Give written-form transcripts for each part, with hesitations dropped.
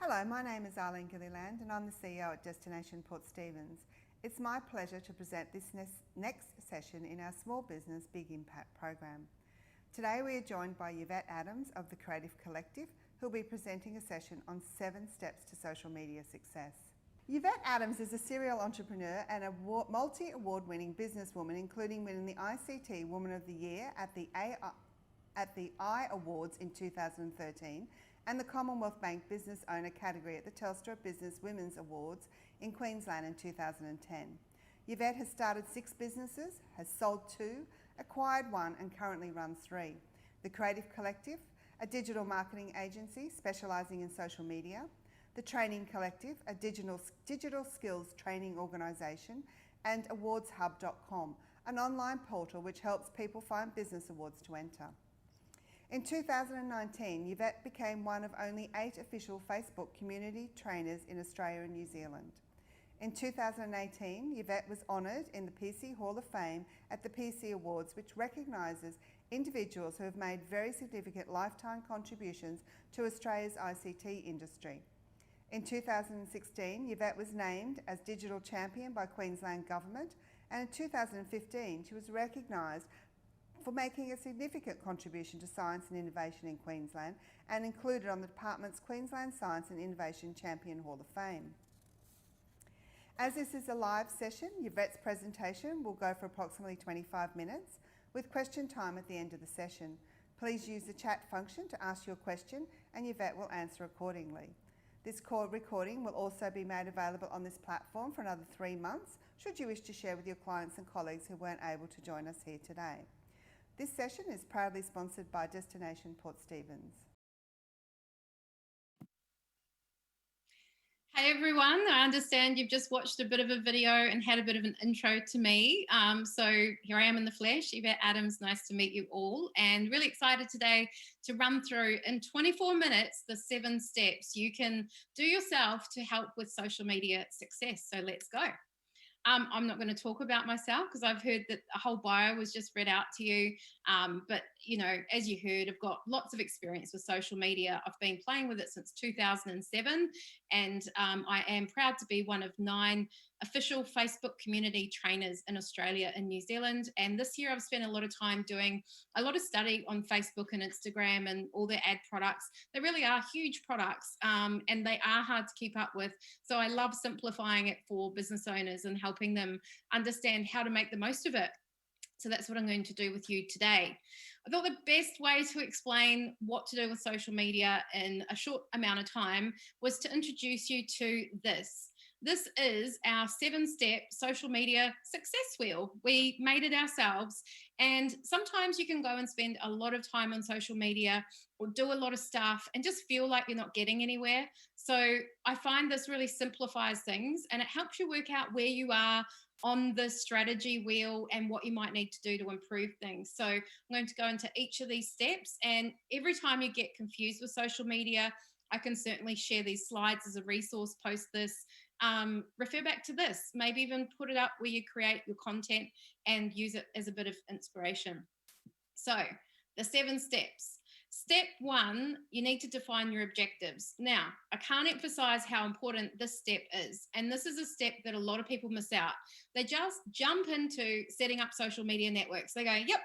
Hello, my name is Arlene Gilliland and I'm the CEO at Destination Port Stephens. It's my pleasure to present this next session in our Small Business Big Impact program. Today we are joined by Yvette Adams of the Creative Collective, who will be presenting a session on 7 steps to social media success. Yvette Adams is a serial entrepreneur and a multi-award-winning businesswoman, including winning the ICT Woman of the Year at the I Awards in 2013 and the Commonwealth Bank Business Owner category at the Telstra Business Women's Awards in Queensland in 2010. Yvette has started 6 businesses, has sold 2, acquired 1 and currently runs 3. The Creative Collective, a digital marketing agency specialising in social media. The Training Collective, a digital skills training organisation. And awardshub.com, an online portal which helps people find business awards to enter. In 2019, Yvette became one of only 8 official Facebook community trainers in Australia and New Zealand. In 2018, Yvette was honoured in the PC Hall of Fame at the PC Awards, which recognises individuals who have made very significant lifetime contributions to Australia's ICT industry. In 2016, Yvette was named as Digital Champion by Queensland Government, and in 2015, she was recognised for making a significant contribution to science and innovation in Queensland and included on the department's Queensland Science and Innovation Champion Hall of Fame. As this is a live session, Yvette's presentation will go for approximately 25 minutes with question time at the end of the session. Please use the chat function to ask your question and Yvette will answer accordingly. This call recording will also be made available on this platform for another 3 months should you wish to share with your clients and colleagues who weren't able to join us here today. This session is proudly sponsored by Destination Port Stephens. Hey everyone, I understand you've just watched a bit of a video and had a bit of an intro to me. So here I am in the flesh, Yvette Adams, nice to meet you all, and really excited today to run through in 24 minutes the 7 steps you can do yourself to help with social media success. So let's go. I'm not going to talk about myself because I've heard that a whole bio was just read out to you. But, you know, as you heard, I've got lots of experience with social media. I've been playing with it since 2007, and I am proud to be one of 9 official Facebook community trainers in Australia and New Zealand. And this year I've spent a lot of time doing a lot of study on Facebook and Instagram and all their ad products. They really are huge products, and they are hard to keep up with. So I love simplifying it for business owners and helping them understand how to make the most of it. So that's what I'm going to do with you today. I thought the best way to explain what to do with social media in a short amount of time was to introduce you to this. This is our 7-step social media success wheel. We made it ourselves. And sometimes you can go and spend a lot of time on social media or do a lot of stuff and just feel like you're not getting anywhere. So I find this really simplifies things and it helps you work out where you are on the strategy wheel and what you might need to do to improve things. So I'm going to go into each of these steps, and every time you get confused with social media, I can certainly share these slides as a resource, post this, refer back to this, maybe even put it up where you create your content and use it as a bit of inspiration. So the 7 steps. Step 1, you need to define your objectives. Now, I can't emphasize how important this step is. And this is a step that a lot of people miss out. They just jump into setting up social media networks. They go, yep,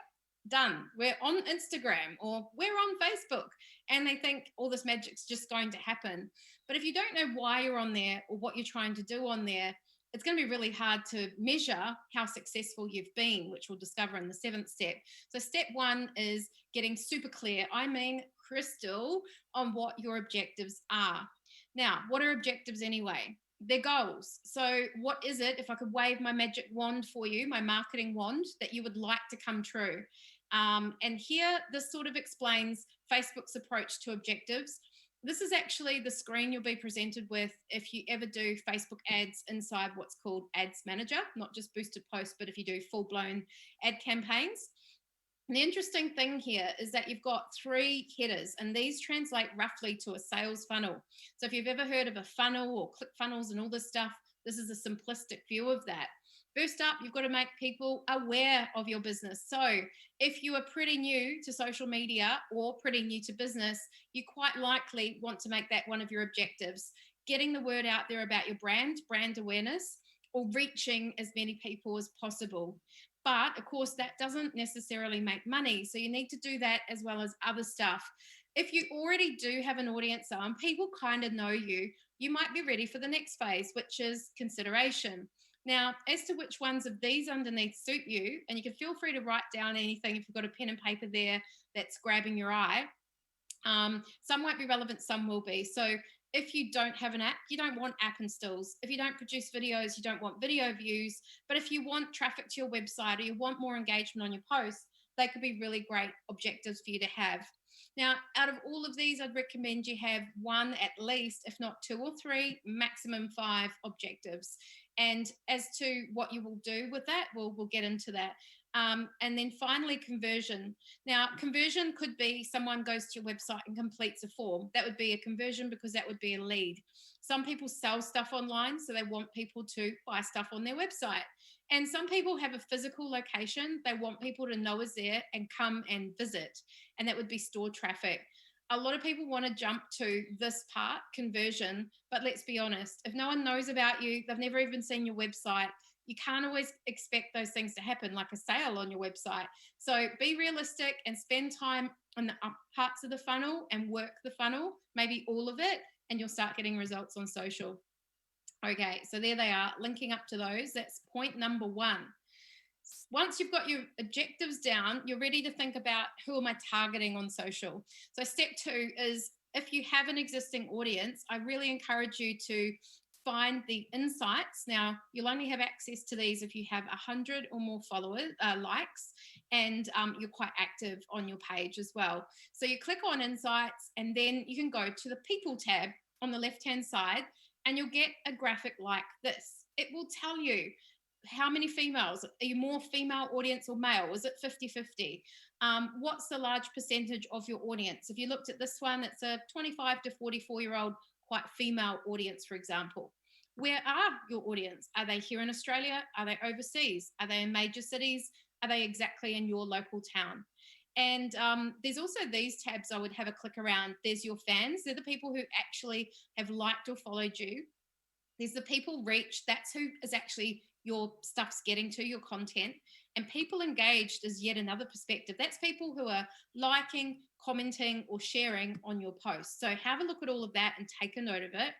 done. We're on Instagram or we're on Facebook. And they think all this magic's just going to happen. But if you don't know why you're on there or what you're trying to do on there, it's going to be really hard to measure how successful you've been, which we'll discover in the 7th step. So step 1 is getting super clear. I mean, crystal on what your objectives are. Now, what are objectives anyway? They're goals. So what is it, if I could wave my magic wand for you, my marketing wand, that you would like to come true? And here, this sort of explains Facebook's approach to objectives. This is actually the screen you'll be presented with if you ever do Facebook ads inside what's called Ads Manager, not just boosted posts, but if you do full-blown ad campaigns. And the interesting thing here is that you've got 3 headers, and these translate roughly to a sales funnel. So if you've ever heard of a funnel or ClickFunnels and all this stuff, this is a simplistic view of that. First up, you've got to make people aware of your business. So if you are pretty new to social media or pretty new to business, you quite likely want to make that one of your objectives. Getting the word out there about your brand awareness, or reaching as many people as possible. But of course, that doesn't necessarily make money. So you need to do that as well as other stuff. If you already do have an audience and people kind of know you, you might be ready for the next phase, which is consideration. Now, as to which ones of these underneath suit you, and you can feel free to write down anything if you've got a pen and paper there that's grabbing your eye. Some won't be relevant, some will be. So if you don't have an app, you don't want app installs. If you don't produce videos, you don't want video views. But if you want traffic to your website or you want more engagement on your posts, they could be really great objectives for you to have. Now, out of all of these, I'd recommend you have one at least, if not 2 or 3, maximum 5 objectives. And as to what you will do with that, we'll get into that. And then finally, conversion. Now, conversion could be someone goes to your website and completes a form. That would be a conversion because that would be a lead. Some people sell stuff online, so they want people to buy stuff on their website. And some people have a physical location. They want people to know is there and come and visit. And that would be store traffic. A lot of people want to jump to this part, conversion, but let's be honest, if no one knows about you, they've never even seen your website, you can't always expect those things to happen, like a sale on your website. So be realistic and spend time on the up parts of the funnel and work the funnel, maybe all of it, and you'll start getting results on social. Okay, so there they are, linking up to those. That's point number 1. Once you've got your objectives down, you're ready to think about who am I targeting on social. So step 2 is, if you have an existing audience, I really encourage you to find the insights. Now, you'll only have access to these if you have 100 or more followers, likes, and you're quite active on your page as well. So you click on insights, and then you can go to the people tab on the left-hand side, and you'll get a graphic like this. It will tell you how many females, are you more female audience or male? Is it 50-50? What's the large percentage of your audience? If you looked at this one, it's a 25 to 44-year-old, quite female audience, for example. Where are your audience? Are they here in Australia? Are they overseas? Are they in major cities? Are they exactly in your local town? And there's also these tabs I would have a click around. There's your fans. They're the people who actually have liked or followed you. There's the people reached. That's who is actually your stuff's getting to, your content. And people engaged is yet another perspective. That's people who are liking, commenting, or sharing on your posts. So have a look at all of that and take a note of it.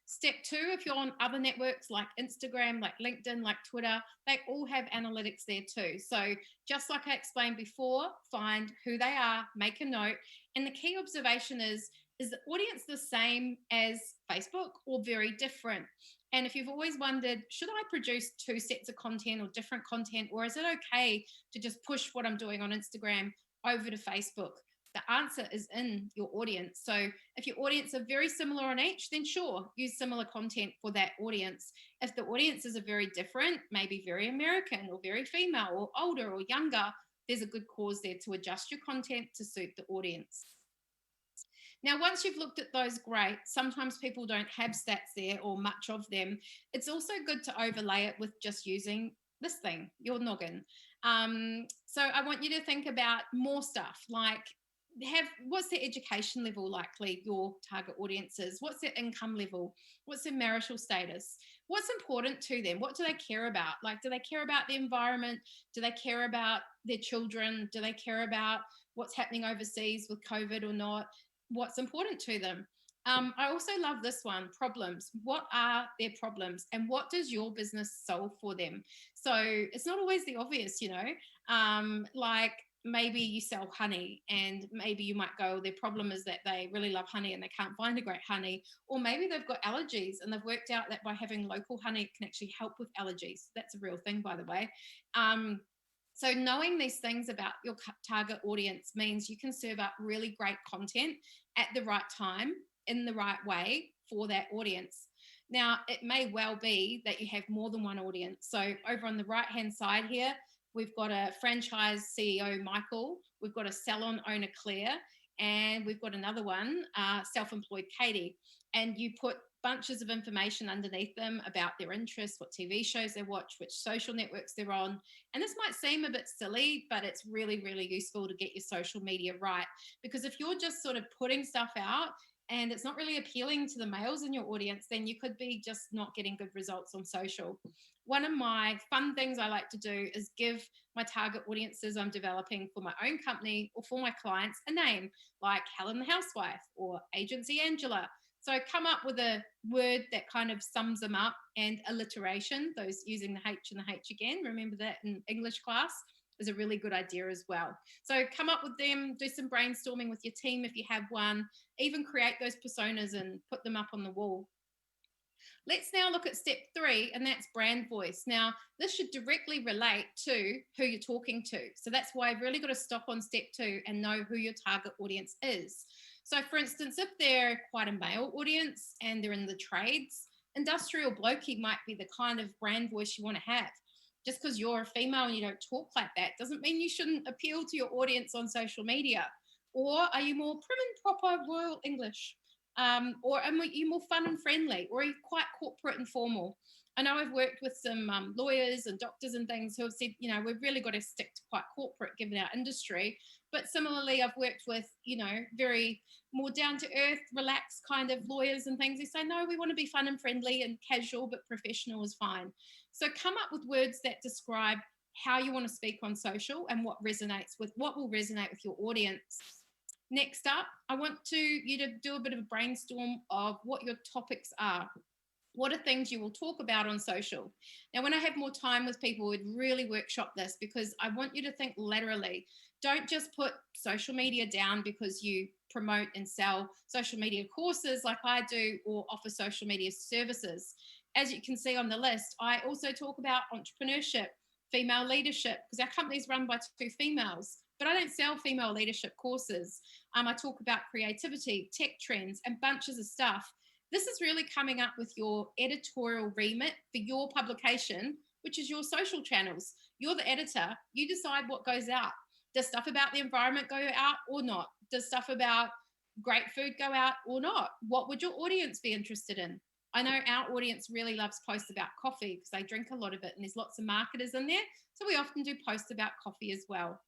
Step 2, if you're on other networks like Instagram, like LinkedIn, like Twitter, they all have analytics there too. So just like I explained before, find who they are, make a note. And the key observation is the audience the same as Facebook or very different? And if you've always wondered, should I produce 2 sets of content or different content, or is it okay to just push what I'm doing on Instagram over to Facebook? The answer is in your audience. So if your audience are very similar on each, then sure, use similar content for that audience. If the audiences are very different, maybe very American or very female or older or younger, there's a good cause there to adjust your content to suit the audience. Now, once you've looked at those, great. Sometimes people don't have stats there or much of them. It's also good to overlay it with just using this thing, your noggin. So I want you to think about more stuff like, what's their education level, likely your target audiences? What's their income level? What's their marital status? What's important to them? What do they care about? Like, do they care about the environment? Do they care about their children? Do they care about what's happening overseas with COVID or not? What's important to them? I also love this one, problems. What are their problems and what does your business solve for them? So it's not always the obvious, like maybe you sell honey and maybe you might go, their problem is that they really love honey and they can't find a great honey. Or maybe they've got allergies and they've worked out that by having local honey, it can actually help with allergies. That's a real thing, by the way. So knowing these things about your target audience means you can serve up really great content at the right time, in the right way for that audience. Now, it may well be that you have more than one audience. So over on the right-hand side here, we've got a franchise CEO, Michael. We've got a salon owner, Claire. And we've got another one, self-employed Katie. And you put bunches of information underneath them about their interests, what TV shows they watch, which social networks they're on. And this might seem a bit silly, but it's really, really useful to get your social media right. Because if you're just sort of putting stuff out and it's not really appealing to the males in your audience, then you could be just not getting good results on social. One of my fun things I like to do is give my target audiences I'm developing for my own company or for my clients a name, like Helen the Housewife or Agency Angela. So I come up with a word that kind of sums them up, and alliteration, those using the H and the H again, remember that in English class, is a really good idea as well. So come up with them, do some brainstorming with your team if you have one, even create those personas and put them up on the wall. Let's now look at step 3, and that's brand voice. Now, this should directly relate to who you're talking to. So that's why I've really got to stop on step 2 and know who your target audience is. So for instance, if they're quite a male audience and they're in the trades, industrial blokey might be the kind of brand voice you want to have. Just because you're a female and you don't talk like that doesn't mean you shouldn't appeal to your audience on social media. Or are you more prim and proper Royal English? Or are you more fun and friendly? Or are you quite corporate and formal? I know I've worked with some lawyers and doctors and things who have said, you know, we've really got to stick to quite corporate given our industry. But similarly, I've worked with, you know, very more down to earth, relaxed kind of lawyers and things. They say, no, we want to be fun and friendly and casual, but professional is fine. So come up with words that describe how you want to speak on social and what will resonate with your audience. Next up, I want you to do a bit of a brainstorm of what your topics are. What are things you will talk about on social? Now, when I have more time with people, we'd really workshop this because I want you to think laterally. Don't just put social media down because you promote and sell social media courses like I do or offer social media services. As you can see on the list, I also talk about entrepreneurship, female leadership, because our company is run by 2 females, but I don't sell female leadership courses. I talk about creativity, tech trends, and bunches of stuff. This is really coming up with your editorial remit for your publication, which is your social channels. You're the editor. You decide what goes out. Does stuff about the environment go out or not? Does stuff about great food go out or not? What would your audience be interested in? I know our audience really loves posts about coffee because they drink a lot of it and there's lots of marketers in there. So we often do posts about coffee as well.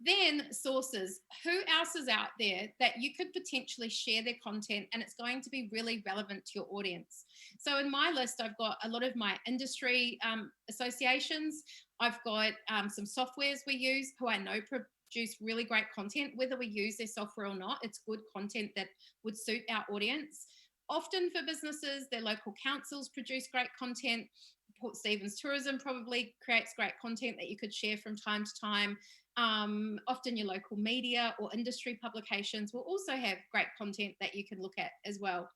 Then sources. Who else is out there that you could potentially share their content and it's going to be really relevant to your audience? So in my list, I've got a lot of my industry associations. I've got some softwares we use who I know produce really great content, whether we use their software or not. It's good content that would suit our audience. Often for businesses, their local councils produce great content. Port Stephens Tourism probably creates great content that you could share from time to time. Often your local media or industry publications will also have great content that you can look at as well.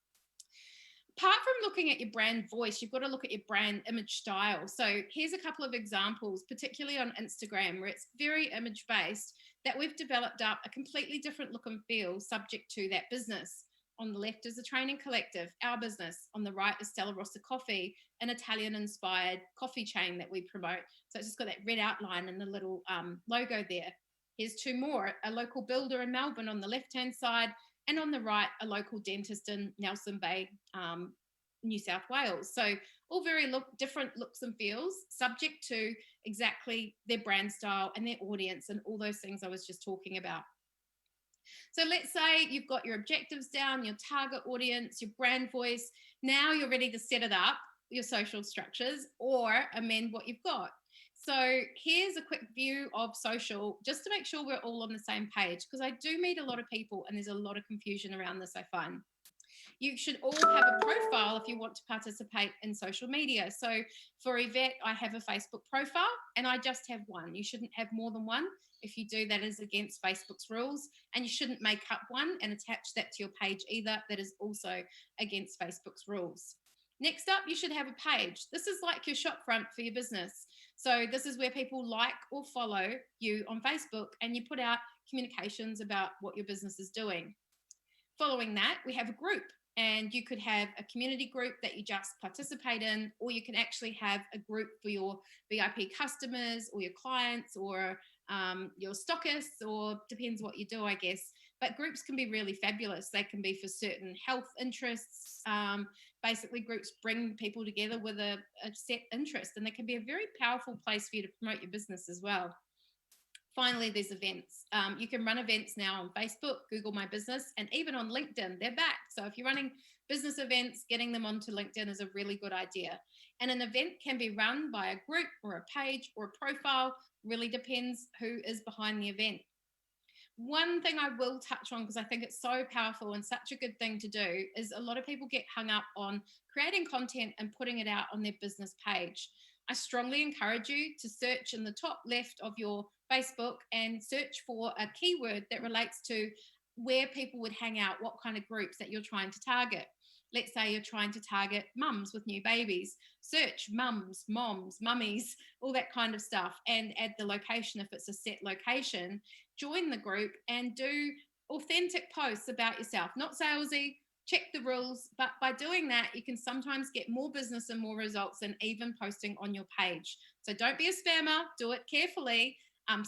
Apart from looking at your brand voice, you've got to look at your brand image style. So here's a couple of examples, particularly on Instagram, where it's very image based, that we've developed up a completely different look and feel subject to that business. On the left is the Training Collective, our business. On the right is Stella Rossa Coffee, an Italian-inspired coffee chain that we promote. So it's just got that red outline and the little logo there. Here's 2 more, a local builder in Melbourne on the left-hand side, and on the right, a local dentist in Nelson Bay, New South Wales. So all very different looks and feels, subject to exactly their brand style and their audience and all those things I was just talking about. So let's say you've got your objectives down, your target audience, your brand voice. Now you're ready to set it up, your social structures, or amend what you've got. So here's a quick view of social, just to make sure we're all on the same page, because I do meet a lot of people and there's a lot of confusion around this, I find. You should all have a profile if you want to participate in social media. So for Yvette, I have a Facebook profile and I just have one. You shouldn't have more than one. If you do, that is against Facebook's rules, and you shouldn't make up one and attach that to your page either. That is also against Facebook's rules. Next up, you should have a page. This is like your shop front for your business. So this is where people like or follow you on Facebook and you put out communications about what your business is doing. Following that, we have a group, and you could have a community group that you just participate in, or you can actually have a group for your VIP customers or your clients or your stockists, or depends what you do, I guess. But groups can be really fabulous. They can be for certain health interests. Basically, groups bring people together with a set interest, and they can be a very powerful place for you to promote your business as well. Finally, there's events. You can run events now on Facebook, Google My Business, and even on LinkedIn. They're back. So if you're running business events, getting them onto LinkedIn is a really good idea. And an event can be run by a group or a page or a profile. Really depends who is behind the event. One thing I will touch on, because I think it's so powerful and such a good thing to do, is a lot of people get hung up on creating content and putting it out on their business page. I strongly encourage you to search in the top left of your Facebook and search for a keyword that relates to where people would hang out, what kind of groups that you're trying to target. Let's say you're trying to target mums with new babies. Search mums, moms, mummies, all that kind of stuff, and add the location if it's a set location. Join the group and do authentic posts about yourself, not salesy. Check the rules, but by doing that, you can sometimes get more business and more results than even posting on your page. So don't be a spammer, do it carefully,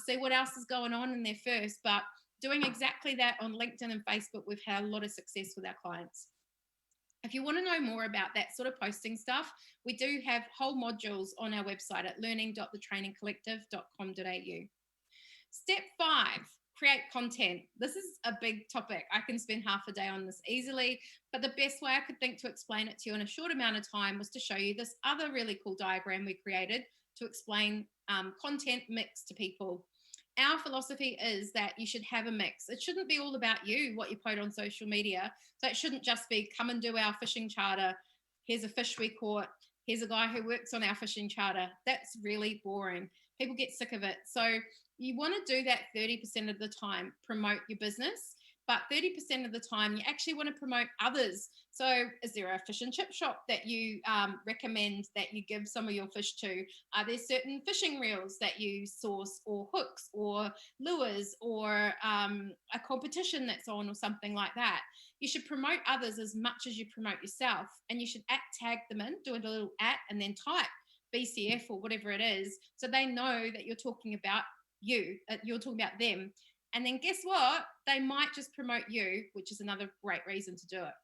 see what else is going on in there first, but doing exactly that on LinkedIn and Facebook, we've had a lot of success with our clients. If you want to know more about that sort of posting stuff, we do have whole modules on our website at learning.thetrainingcollective.com.au. Step 5, create content. This is a big topic. I can spend half a day on this easily, but the best way I could think to explain it to you in a short amount of time was to show you this other really cool diagram we created to explain content mix to people. Our philosophy is that you should have a mix. It shouldn't be all about you, what you put on social media. So it shouldn't just be come and do our fishing charter. Here's a fish we caught. Here's a guy who works on our fishing charter. That's really boring. People get sick of it. So you want to do that 30% of the time, promote your business, but 30% of the time you actually want to promote others. So is there a fish and chip shop that you recommend that you give some of your fish to? Are there certain fishing reels that you source, or hooks or lures, or a competition that's on or something like that? You should promote others as much as you promote yourself, and you should tag them in, do a little and then type BCF or whatever it is, so they know that you're talking about you're talking about them. And then guess what? They might just promote you, which is another great reason to do it.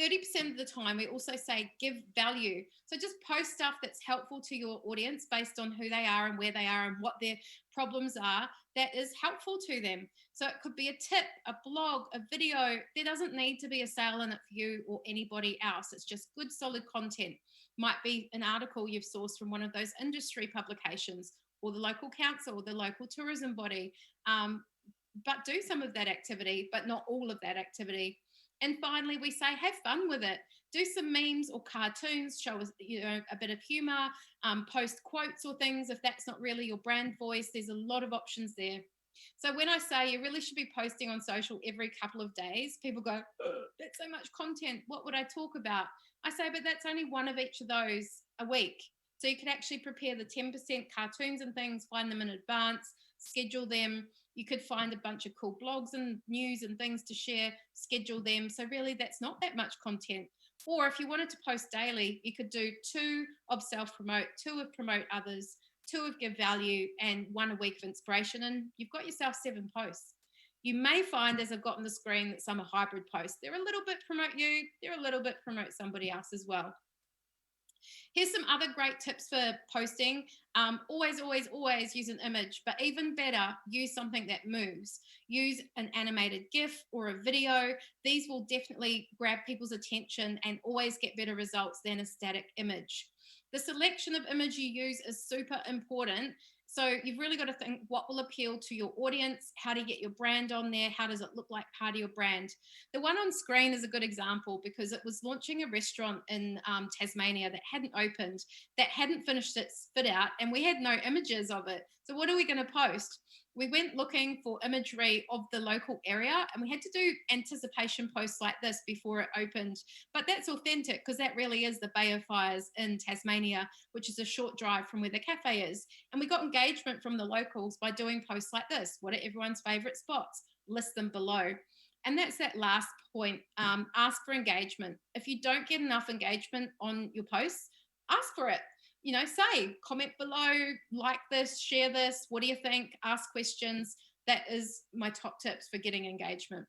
30% of the time, we also say give value. So just post stuff that's helpful to your audience based on who they are and where they are and what their problems are that is helpful to them. So it could be a tip, a blog, a video. There doesn't need to be a sale in it for you or anybody else. It's just good, solid content. Might be an article you've sourced from one of those industry publications, or the local council, or the local tourism body. But do some of that activity, but not all of that activity. And finally, we say have fun with it. Do some memes or cartoons, show us, a bit of humor, post quotes or things. If that's not really your brand voice, there's a lot of options there. So when I say you really should be posting on social every couple of days, people go, oh, that's so much content. What would I talk about? I say, but that's only one of each of those a week. So you could actually prepare the 10% cartoons and things, find them in advance, schedule them. You could find a bunch of cool blogs and news and things to share, schedule them. So really that's not that much content. Or if you wanted to post daily, you could do 2 of self-promote, 2 of promote others, 2 of give value, and 1 a week of inspiration. And you've got yourself 7 posts. You may find, as I've got on the screen, that some are hybrid posts. They're a little bit promote you, they're a little bit promote somebody else as well. Here's some other great tips for posting. Always use an image, but even better, use something that moves. Use an animated GIF or a video. These will definitely grab people's attention and always get better results than a static image. The selection of image you use is super important. So you've really got to think what will appeal to your audience, how to get your brand on there, how does it look like part of your brand. The one on screen is a good example because it was launching a restaurant in Tasmania that hadn't opened, that hadn't finished its fit out, and we had no images of it. So what are we going to post? We went looking for imagery of the local area, and we had to do anticipation posts like this before it opened. But that's authentic because that really is the Bay of Fires in Tasmania, which is a short drive from where the cafe is. And we got engagement from the locals by doing posts like this. What are everyone's favourite spots? List them below. And that's that last point, ask for engagement. If you don't get enough engagement on your posts, ask for it. Say, comment below, like this, share this, what do you think? Ask questions. That is my top tips for getting engagement.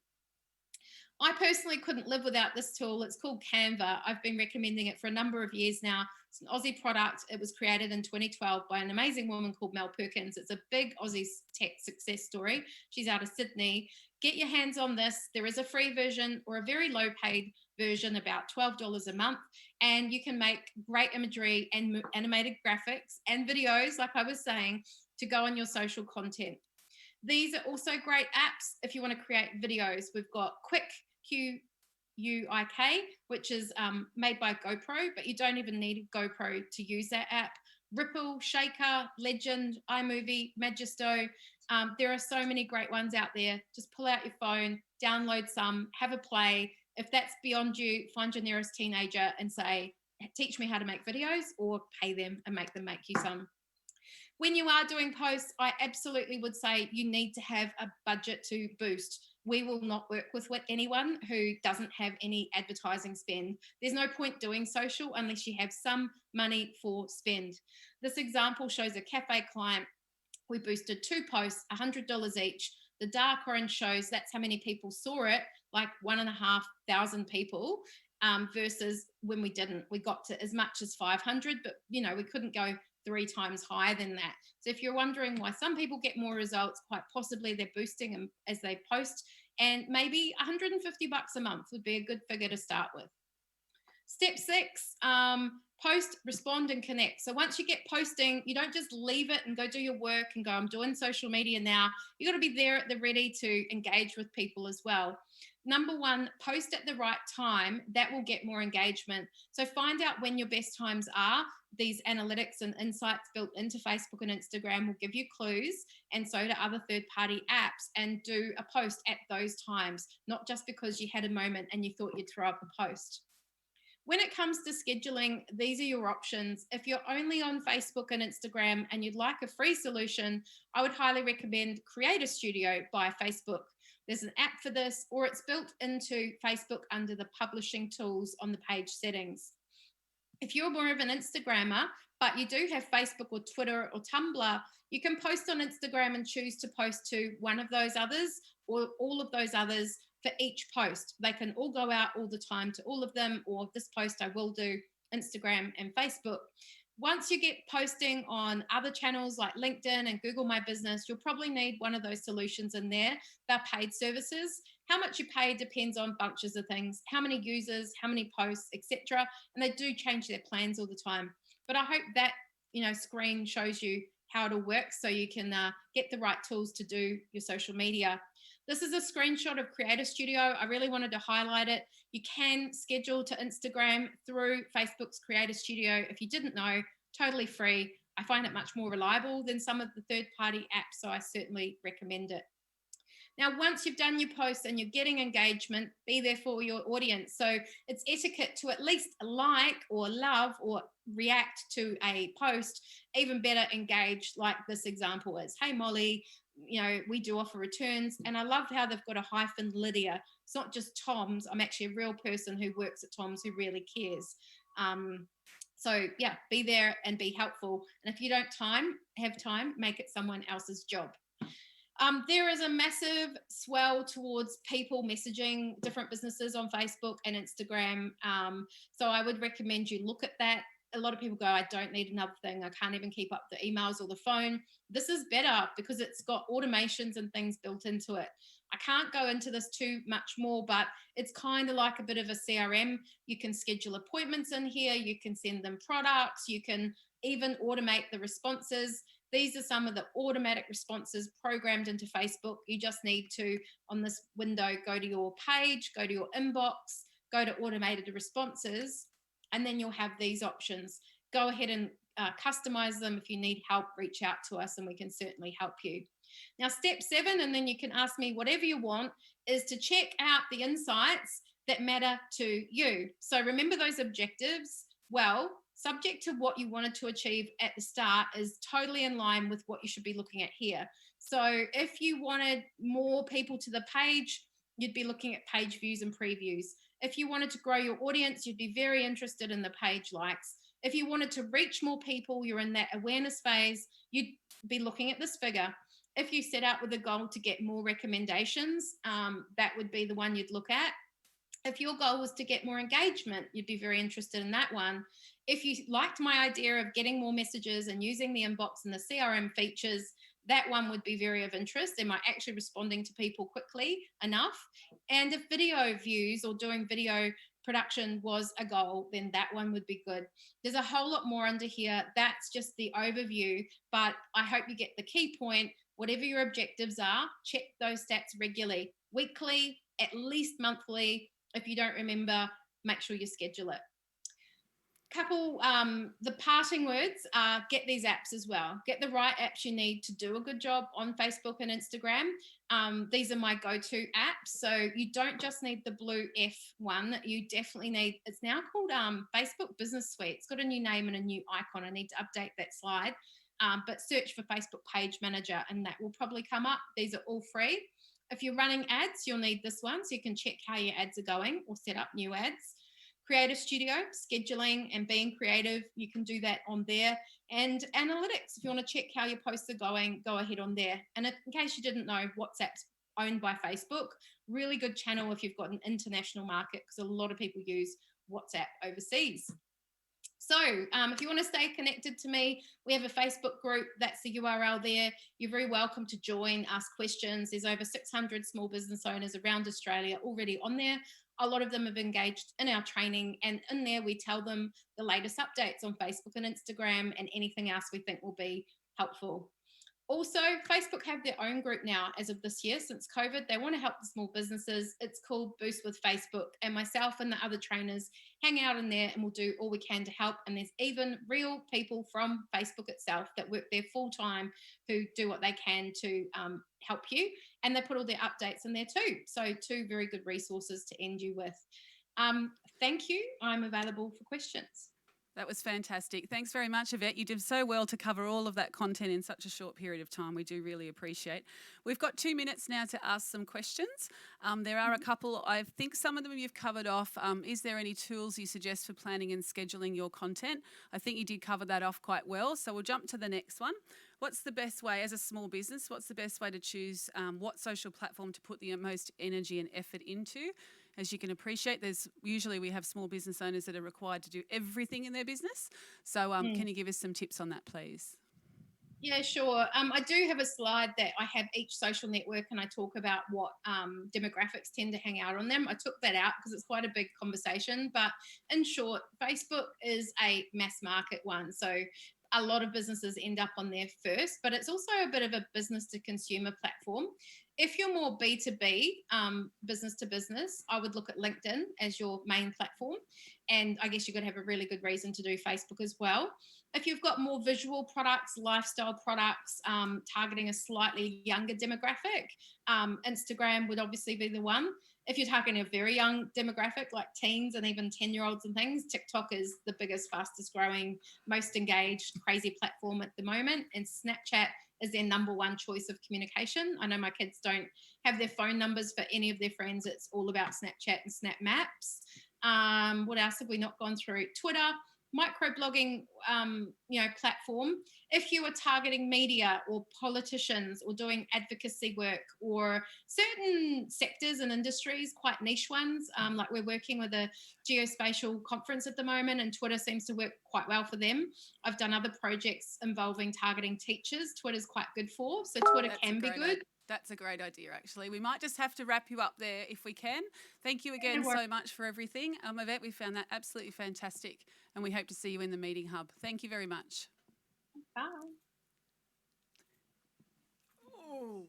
I personally couldn't live without this tool. It's called Canva. I've been recommending it for a number of years now. It's an Aussie product. It was created in 2012 by an amazing woman called Mel Perkins. It's a big Aussie tech success story. She's out of Sydney. Get your hands on this. There is a free version or a very low paid version, about $12 a month. And you can make great imagery and animated graphics and videos, like I was saying, to go on your social content. These are also great apps if you want to create videos. We've got QUIK, which is made by GoPro, but you don't even need a GoPro to use that app. Ripple, Shaker, Legend, iMovie, Magisto. There are so many great ones out there. Just pull out your phone, download some, have a play. If that's beyond you, find your nearest teenager and say, teach me how to make videos, or pay them and make them make you some. When you are doing posts, I absolutely would say you need to have a budget to boost. We will not work with anyone who doesn't have any advertising spend. There's no point doing social unless you have some money for spend. This example shows a cafe client. We boosted 2 posts, $100 each. The dark orange shows that's how many people saw it, like 1,500 people, versus when we didn't. We got to as much as 500, but we couldn't go 3 times higher than that. So if you're wondering why some people get more results, quite possibly they're boosting them as they post, and maybe $150 a month would be a good figure to start with. Step 6, post, respond, and connect. So once you get posting, you don't just leave it and go do your work and go, I'm doing social media now. You got to be there at the ready to engage with people as well. Number 1, post at the right time. That will get more engagement. So find out when your best times are. These analytics and insights built into Facebook and Instagram will give you clues, and so do other third-party apps, and do a post at those times, not just because you had a moment and you thought you'd throw up a post. When it comes to scheduling, these are your options. If you're only on Facebook and Instagram and you'd like a free solution, I would highly recommend Creator Studio by Facebook. There's an app for this, or it's built into Facebook under the publishing tools on the page settings. If you're more of an Instagrammer, but you do have Facebook or Twitter or Tumblr, you can post on Instagram and choose to post to one of those others or all of those others for each post. They can all go out all the time to all of them, or this post I will do Instagram and Facebook. Once you get posting on other channels like LinkedIn and Google My Business, you'll probably need one of those solutions in there. They're paid services. How much you pay depends on bunches of things, how many users, how many posts, etc. And they do change their plans all the time. But I hope that screen shows you how to work so you can get the right tools to do your social media. This is a screenshot of Creator Studio. I really wanted to highlight it. You can schedule to Instagram through Facebook's Creator Studio. If you didn't know, totally free. I find it much more reliable than some of the third-party apps, so I certainly recommend it. Now, once you've done your posts and you're getting engagement, be there for your audience. So it's etiquette to at least like or love or react to a post, even better engage, like this example is. Hey, Molly, we do offer returns. And I love how they've got a hyphen Lydia. It's not just Tom's. I'm actually a real person who works at Tom's who really cares. So yeah, be there and be helpful. And if you don't have time, make it someone else's job. There is a massive swell towards people messaging different businesses on Facebook and Instagram. So I would recommend you look at that. A lot of people go, I don't need another thing. I can't even keep up the emails or the phone. This is better because it's got automations and things built into it. I can't go into this too much more, but it's kind of like a bit of a CRM. You can schedule appointments in here. You can send them products. You can even automate the responses. These are some of the automatic responses programmed into Facebook. You just need to, on this window, go to your page, go to your inbox, go to automated responses, and then you'll have these options. Go ahead and customize them. If you need help, reach out to us and we can certainly help you. Now, step 7, and then you can ask me whatever you want, is to check out the insights that matter to you. So remember those objectives. Well, subject to what you wanted to achieve at the start is totally in line with what you should be looking at here. So if you wanted more people to the page, you'd be looking at page views and previews. If you wanted to grow your audience, you'd be very interested in the page likes. If you wanted to reach more people, you're in that awareness phase, you'd be looking at this figure. If you set out with a goal to get more recommendations, that would be the one you'd look at. If your goal was to get more engagement, you'd be very interested in that one. If you liked my idea of getting more messages and using the inbox and the CRM features, that one would be very of interest. Am I actually responding to people quickly enough? And if video views or doing video production was a goal, then that one would be good. There's a whole lot more under here. That's just the overview, but I hope you get the key point. Whatever your objectives are, check those stats regularly, weekly, at least monthly. If you don't remember, make sure you schedule it. The parting words are get these apps as well. Get the right apps you need to do a good job on Facebook and Instagram. These are my go-to apps. So you don't just need the blue F one. You definitely need, it's now called Facebook Business Suite. It's got a new name and a new icon. I need to update that slide. But search for Facebook Page Manager and that will probably come up. These are all free. If you're running ads, you'll need this one so you can check how your ads are going or set up new ads. Creative Studio, scheduling and being creative, you can do that on there. And analytics, if you want to check how your posts are going, go ahead on there. And in case you didn't know, WhatsApp's owned by Facebook. Really good channel if you've got an international market because a lot of people use WhatsApp overseas. So if you want to stay connected to me, we have a Facebook group. That's the URL there. You're very welcome to join, ask questions. There's over 600 small business owners around Australia already on there. A lot of them have engaged in our training, and in there we tell them the latest updates on Facebook and Instagram and anything else we think will be helpful. Also, Facebook have their own group now as of this year since COVID. They want to help the small businesses. It's called Boost with Facebook, and myself and the other trainers hang out in there and we'll do all we can to help. And there's even real people from Facebook itself that work there full time who do what they can to help you. And they put all their updates in there too. So 2 very good resources to end you with. Thank you. I'm available for questions. That was fantastic. Thanks very much, Yvette. You did so well to cover all of that content in such a short period of time. We do really appreciate. We've got 2 minutes now to ask some questions. There are a couple. I think some of them you've covered off. Is there any tools you suggest for planning and scheduling your content? I think you did cover that off quite well. So we'll jump to the next one. What's the best way, as a small business, what's the best way to choose what social platform to put the most energy and effort into? As you can appreciate, we have small business owners that are required to do everything in their business. So can you give us some tips on that, please? Yeah, sure. I do have a slide that I have each social network and I talk about what demographics tend to hang out on them. I took that out because it's quite a big conversation. But in short, Facebook is a mass market one. So a lot of businesses end up on there first, but it's also a bit of a business to consumer platform. If you're more B2B, business to business, I would look at LinkedIn as your main platform. And I guess you've got to have a really good reason to do Facebook as well. If you've got more visual products, lifestyle products, targeting a slightly younger demographic, Instagram would obviously be the one. If you're targeting a very young demographic like teens and even 10-year-olds and things, TikTok is the biggest, fastest growing, most engaged, crazy platform at the moment. And Snapchat is their number one choice of communication. I know my kids don't have their phone numbers for any of their friends. It's all about Snapchat and Snap Maps. What else have we not gone through? Twitter, microblogging, platform. If you are targeting media or politicians or doing advocacy work or certain sectors and industries, quite niche ones, like we're working with a geospatial conference at the moment and Twitter seems to work quite well for them. I've done other projects involving targeting teachers. Twitter's quite good for, so Twitter can be good. That's a great idea, actually. We might just have to wrap you up there if we can. Thank you again so much for everything. Yvette, we found that absolutely fantastic and we hope to see you in the meeting hub. Thank you very much. Bye. Oh.